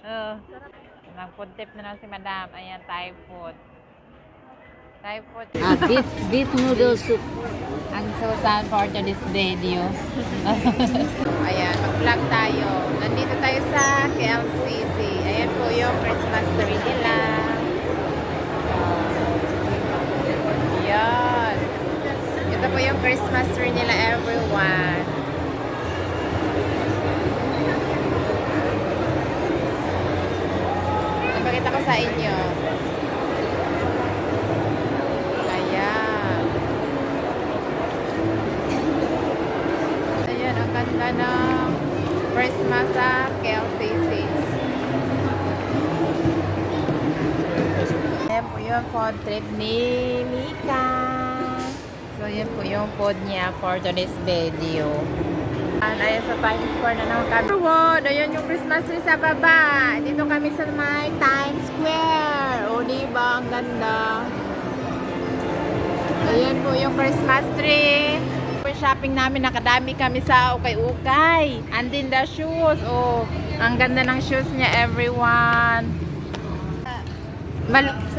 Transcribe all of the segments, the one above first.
Oh. Nag-food trip na lang si Madam. Ayan, Thai food. Thai food. Beef noodle soup. Ang susan for today's video. Ayan, mag-vlog tayo. Nandito tayo sa KLCC. Ayan po yung Christmas tree nila. Ayan. Ito po yung Christmas tree nila, everyone. Ipakita ko sa inyo. Ayan. Ayan, ang ganda ng Christmas sa KLCC. Ayan po yung food trip ni Mika. So, yan po yung food niya for today's video. Ayan sa Times Square na naman kami. Wow, ayan yung Christmas tree sa baba. Dito kami sa may Times Square. O, diba? Ang ganda. Ayan po yung Christmas tree. Yung shopping namin, nakadami kami sa ukay-ukay. And then the shoes. Oh, ang ganda ng shoes niya, everyone.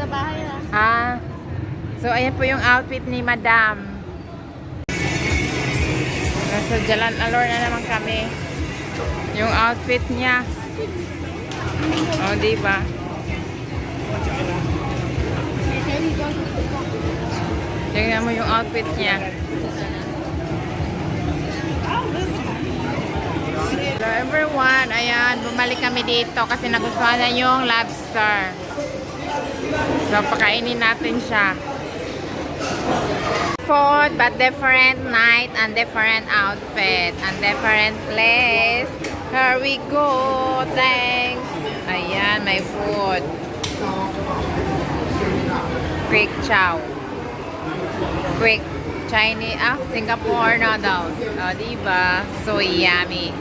Sa bahay na. So, ayan po yung outfit ni Madam. Nasa Jalan Alor na naman kami. Yung outfit niya. O, diba? Tingnan mo yung outfit niya. Hello everyone. Ayan, bumalik kami dito kasi nagustuhan na yung lobster. So, pakainin natin siya. Food, but different night and different outfit and different place. Here we go. Thanks. Ayan, may food. Quick chow. Quick Chinese, Singapore noodles. O, diba? So yummy.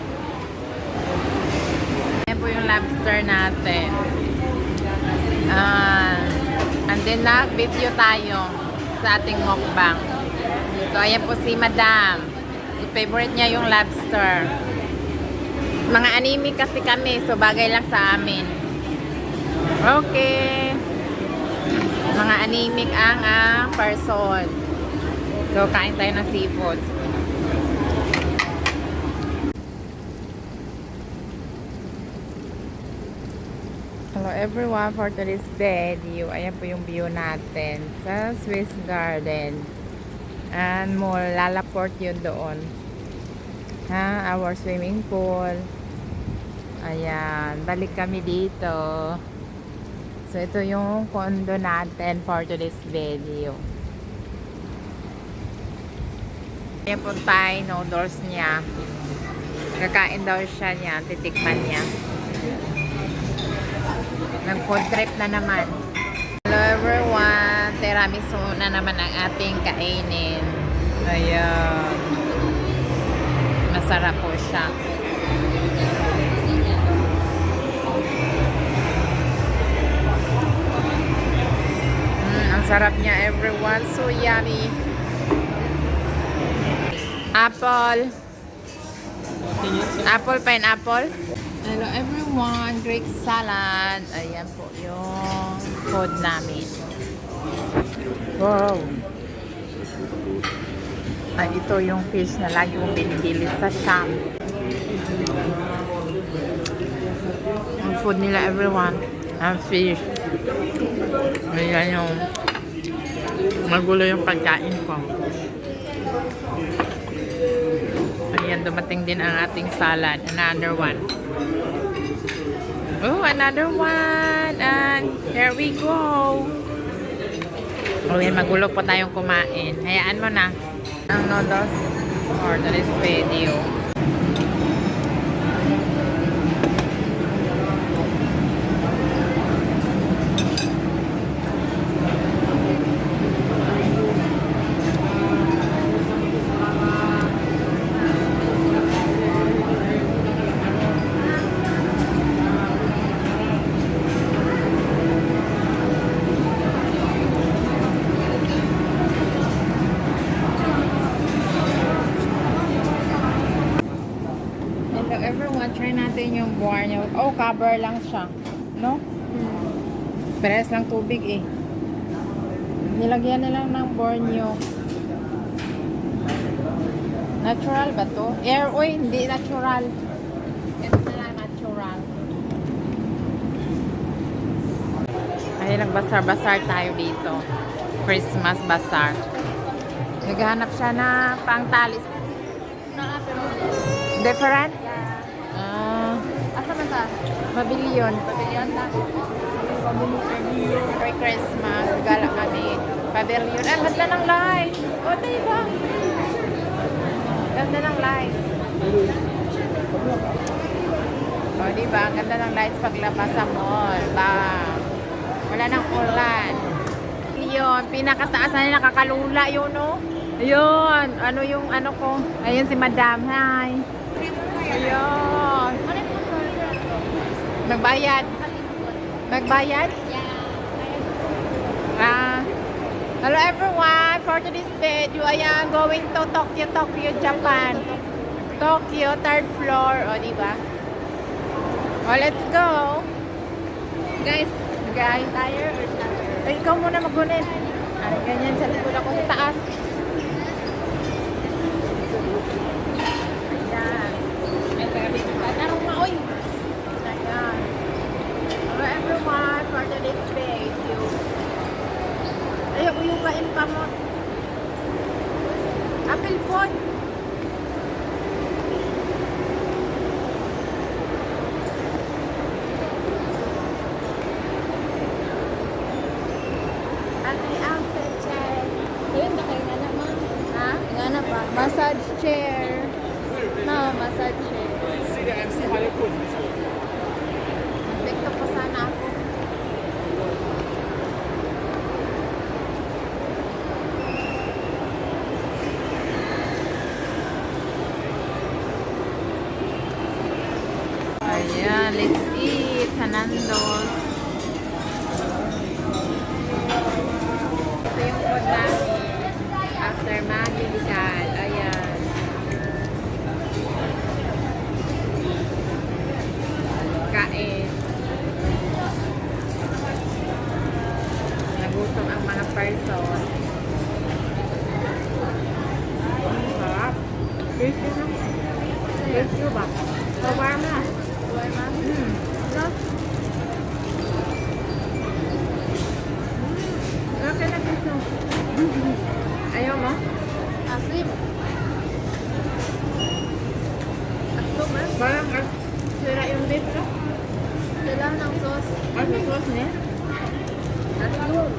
Ayan po yung lobster natin. And then nag-video tayo sa ating mukbang. So, ayan po si Madam. Favorite niya yung lobster. Mga anime kasi kami, so bagay lang sa amin. Okay. Mga anemic ang person. So, kain tayo ng seafood. Hello everyone, for today's video. Ayan po yung view natin sa Swiss Garden. And mall, Lalaport yun doon. Our swimming pool. Ayan, balik kami dito. So, ito yung condo natin for today's video. Ayan po tayo, noodles niya. Kakain daw siya niya, titikman niya. Nag-food trip na naman. Hello everyone, tiramisu na naman ang ating kainin. Ayan. Masarap po siya. Ang sarap niya everyone. So yummy. Apple. Apple, pineapple. Hello everyone, Greek salad. Ayan po yung food namin. Wow. Ito yung fish na lagi kong binibili sa shop. Ang food nila everyone. Ang fish. Ayan yung magulo yung pagkain ko. Ayan, dumating din ang ating salad. Another one. Oh, another one. And there we go. Oh, yan, magulo po tayong kumain. Hayaan mo na. Ang noodles for today's video. Try natin yung buwan niya. Oh, cover lang siya. No? Parehas lang tubig eh. Nilagyan nila ng Borneo. Natural ba to? Air oil, hindi natural. Ito na lang natural. Ay, nagbasar-basar tayo dito. Christmas bazaar. Naghahanap siya na pangtalis. Different? Ah, Asa man ta? pavilion. Pavilion na. For Christmas, gala kami. Pavilion. Ang ganda ng lights. O, diba? Ganda ng lights. O, diba? Ang ganda ng lights paglabas sa mall. Ba? Wala nang ulan. Yun, pinakataas na nakakalula yun, no? Ayun, ano yung ano ko? Ayun si Madam, hi. Ayun. Magbayad. Magbayad? Hello everyone, for today's video, I am going to Tokyo, Japan. Tokyo, 3rd floor. O, diba? O, let's go. Guys, Tire or tire? ay, ikaw muna magunin. Ay, ganyan, sa likod ako sa taas. Ayan. Ay, taga dito. Tarong maoy. Ayan. Hello everyone, for today's video. Ay, uyugain pa mo. Apple phone. Outfit check. Ayun, kayo nga naman. Ha? Nga na pa. Massage chair. No, massage chair. TikTok pa sana ako. Ayan, let's eat sa Nando's. Ito yung food namin. After magical. Ayan. Kain. Nagutom ang mga person. Sarap. Tasty na. Tasty ba? Shawarma. Shawarma? Sarap. Okay na dito. Ayaw mo? Aslim. Aslim eh? Parang sira yung beef, no? Kailangan ng sauce. Ano sauce niya? Aslim.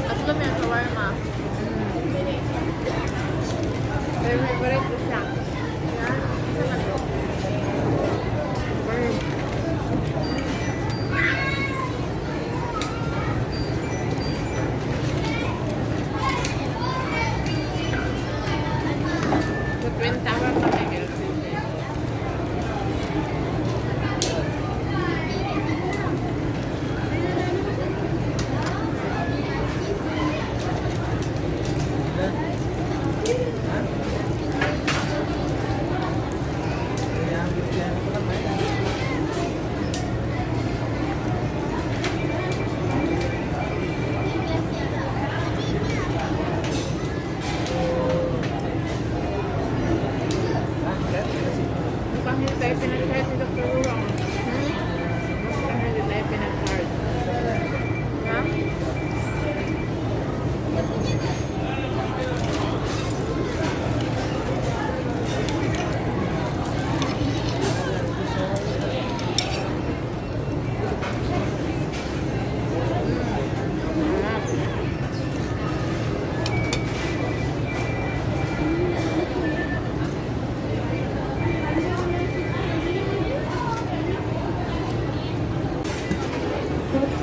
Aslim yung shawarma. Favorite ko siya. Yan. Isa lang yun. Sa Twin Tower kami. Mukhang hindi tayo pinag-charge ni Dr. Rurong. Mukhang hindi tayo pinag-charge. Ha?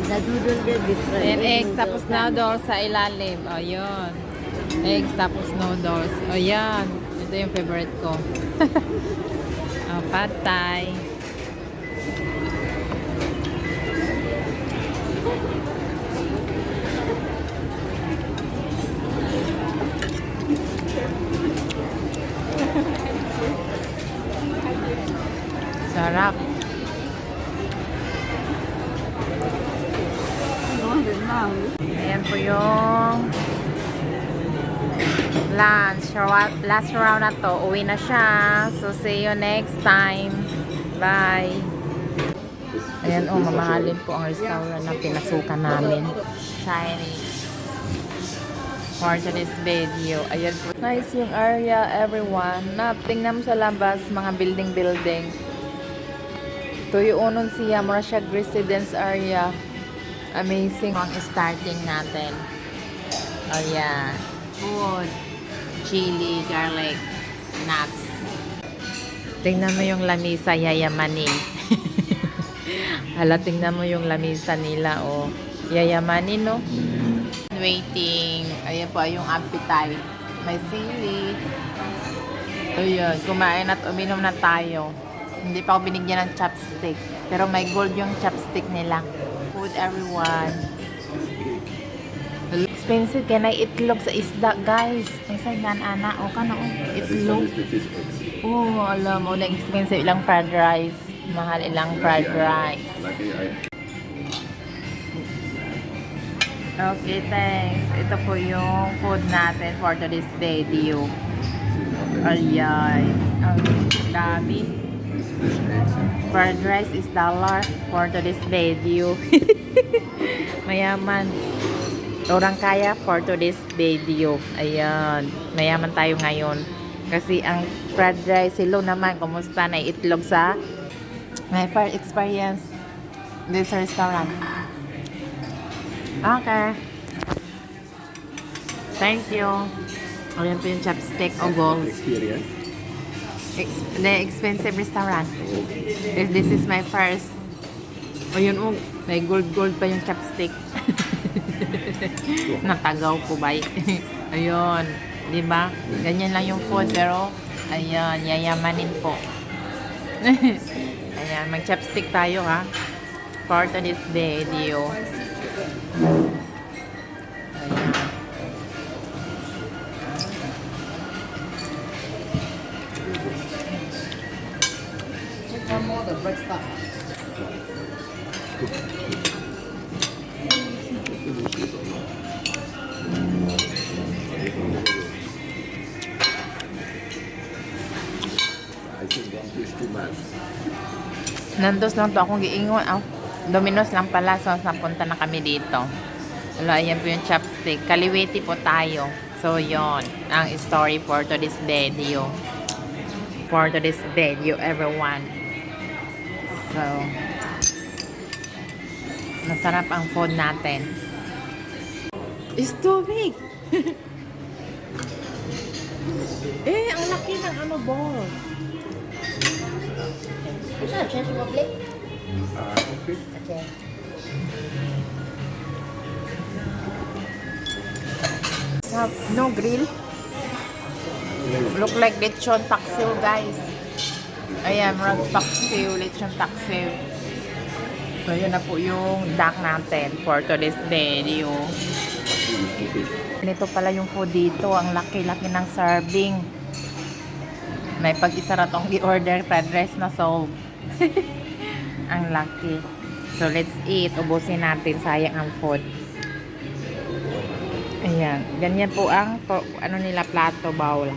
The noodle there different. And eggs, tapos noodles sa ilalim. O, yun. Eggs, tapos noodles. O, yan. Ito yung favorite ko. O, pad thai. Sarap. Ayan po yung lunch. Last round na to. Uwi na siya. So, see you next time. Bye. Ayan, mamahalin po ang restaurant na pinasukan namin. Chinese. For today's video. Ayan po. Nice yung area, everyone. Tingnan mo sa labas, mga building. Tuyo unon siya. Mura siya residence area. Amazing ang starting natin. Ayan. Food. Chili, garlic, nuts. Tingnan mo yung lamisa, yayamanin. Hala, tingnan mo yung lamisa nila, oh. Yayamanin, no? Waiting. Ayan po yung appetite. May sili. Ayan, kumain at uminom na tayo. Hindi pa ako binigyan ng chopstick. Pero may gold yung chopstick nila. Food, everyone. Expensive kaya na itlog sa isda, guys. Ang sayan, ana. O ka na, itlog. Oh, alam mo, expensive ilang fried rice. Mahal ilang fried rice. Okay, thanks. Ito po yung food natin for today's video. Ayan. Ang dami. Fried rice is $1 for today's video. Mayaman. Orang kaya for today's video. Ayan. Mayaman tayo ngayon. Kasi ang fried rice, hello naman, kumusta na itlog sa my first experience this restaurant. Okay. Thank you. Ayan po yung chopstick o gold. Experience. The expensive restaurant. This is my first. O yun, may gold pa yung chopstick. Natagaw po ba? Ayun. Diba? Ganyan lang yung food, pero ayun, yayamanin po. Ayan, mag-chopstick tayo, ha? For today's video. Ayan. I think one fish too much. Nandos lang to akong giingon. Domino's lang pala. So, napunta na kami dito. Wala, ayan po yung chopstick. Kaliwete po tayo. So, yon ang story for today's video. For today's video, everyone. So, masarap ang food natin. It's too big! Ang laki ng ball. Saan? Siya sumablik? Okay. Okay. No grill. Look like lechon paksiw, guys. Ayan, marag paksiw, lechon paksiw. So, yun na po yung duck natin for today's video. Ganito pala yung food dito. Ang laki-laki ng serving. May pag-isa na tong i-order fried rice na solve. Ang laki. So, let's eat. Ubusin natin. Sayang ang food. Ayan. Ganyan po ang ano nila plato, bowl.